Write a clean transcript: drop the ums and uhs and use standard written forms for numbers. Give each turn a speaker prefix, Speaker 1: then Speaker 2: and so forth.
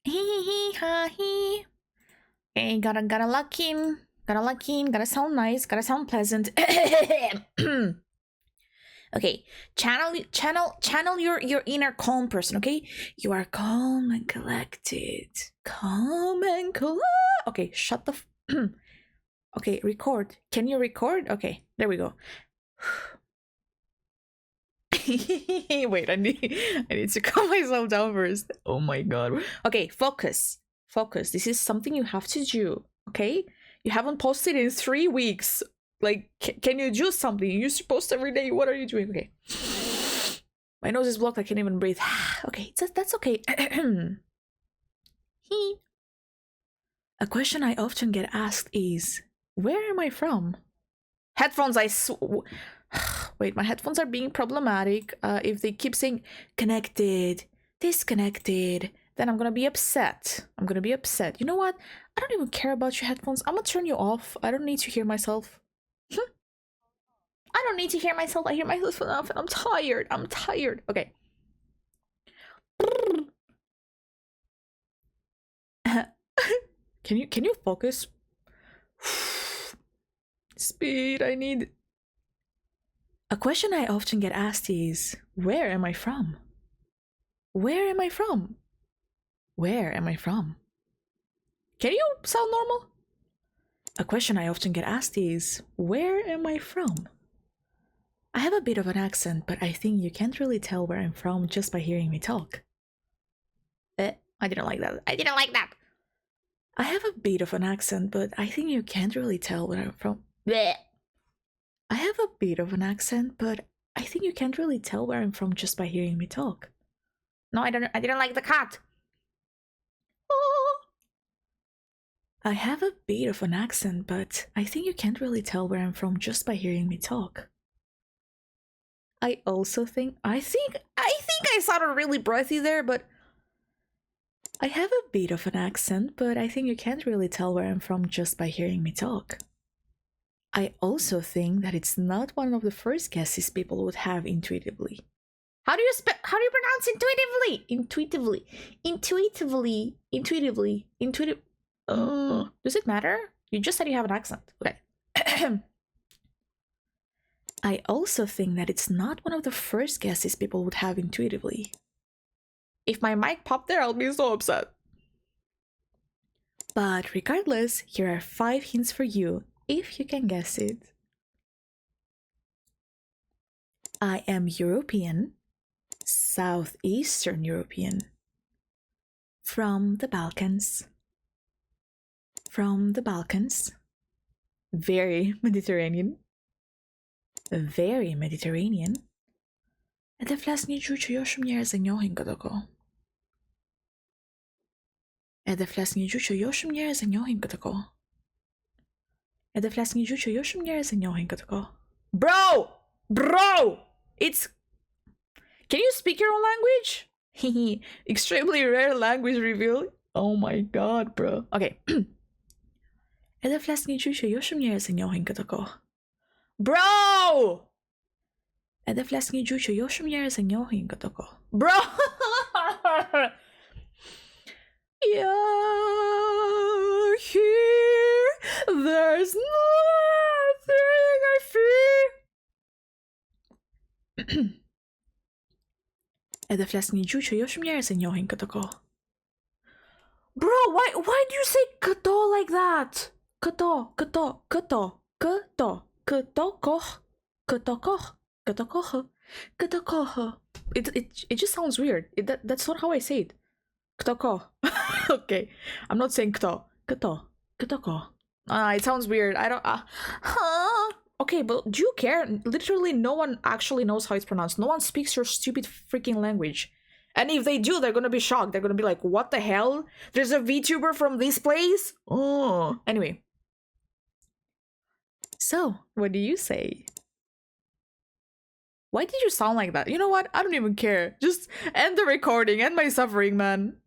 Speaker 1: Hee hee ha hee. Okay, gotta lock in. Gotta lock in. Gotta sound nice. Gotta sound pleasant. Okay, channel your inner calm person. Okay, you are calm and collected. Calm and collect. Okay, shut the. Okay, record. Can you record? Okay, there we go. Wait, I need to calm myself down first. Oh my god. Okay, focus. Focus. This is something you have to do. Okay, you haven't posted in 3 weeks. Like, can you do something? You're supposed to every day. What are you doing? Okay. My nose is blocked. I can't even breathe. Okay, that's okay. A question I often get asked is, where am I from? Headphones, wait, my headphones are being problematic. If they keep saying connected, disconnected, then I'm gonna be upset. I'm gonna be upset. You know what? I don't even care about your headphones. I'm gonna turn you off. I don't need to hear myself. I don't need to hear myself. I hear myself enough and I'm tired. I'm tired. Okay. Can you focus? Speed, I need. A question I often get asked is, where am I from? Where am I from? Where am I from? Can you sound normal? A question I often get asked is, where am I from? I have a bit of an accent, but I think you can't really tell where I'm from just by hearing me talk. I didn't like that. I didn't like that. I have a bit of an accent, but I think you can't really tell where I'm from. Blech. I have a bit of an accent, but I think you can't really tell where I'm from just by hearing me talk. No, I didn't like the cat. Oh. I have a bit of an accent, but I think you can't really tell where I'm from just by hearing me talk. I also think I sounded really breathy there, but I have a bit of an accent, but I think you can't really tell where I'm from just by hearing me talk. I also think that it's not one of the first guesses people would have intuitively. How do you pronounce intuitively? Intuitive. Does it matter? You just said you have an accent. Okay. I also think that it's not one of the first guesses people would have intuitively. If my mic popped there, I'll be so upset. But regardless, here are 5 hints for you, if you can guess it. I am European, Southeastern European, from the Balkans. From the Balkans. Very Mediterranean. Very Mediterranean. Edhe flas një gjuhë që jo shumë njerëz e njohin këtë kohë. Edhe flas një gjuhë që jo shumë njerëz e njohin këtë kohë. Edhe flas një gjuhë që jo shumë njerëz e njohin këtë kohë. Bro! It's... Can you speak your own language? Extremely rare language reveal. Oh my god, bro. Okay. Edhe flas një gjuhë që jo shumë njerëz e njohin këtë kohë. Bro! Edhe flas një gjuhë që jo shumë njerëz e njohin këtë kohë. Bro! You're here. There's nothing I fear. Edhe flas një gjuhë që jo shumë njerëz e njohin këtë kohë. Bro, why do you say këto like that? Këto kohë. It just sounds weird. That's not how I say it. Këto kohë. Okay, I'm not saying këto kohë. It sounds weird. I don't. Okay, but do you care? Literally, no one actually knows how it's pronounced. No one speaks your stupid freaking language. And if they do, they're gonna be shocked. They're gonna be like, what the hell? There's a VTuber from this place? Oh. Anyway. So, what do you say? Why did you sound like that? You know what? I don't even care. Just end the recording. End my suffering, man.